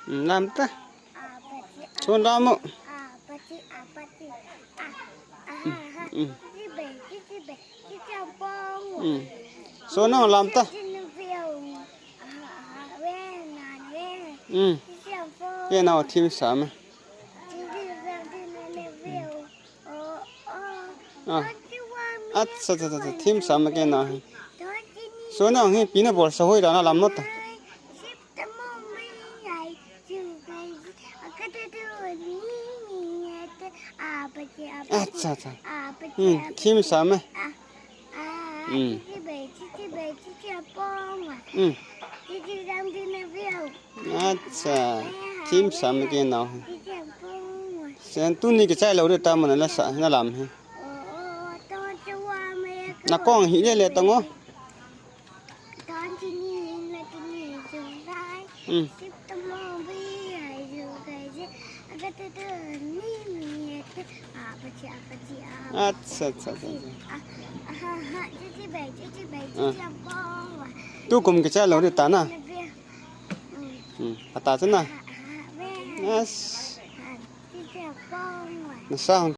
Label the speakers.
Speaker 1: Lamta. Chon lamo. So no lamta. Ye nào team sama. Acha team sama ke na. So no he pina bol sa hoi na lam not. Acha. Team sama. Acha. Team sama ke na. Sen tu ni ke chai lo de ta man la sa na lam he. Na kong hi le tong o. Acha. Tu kum ke chai lo de ta na. Ata chana. Yes. Na sa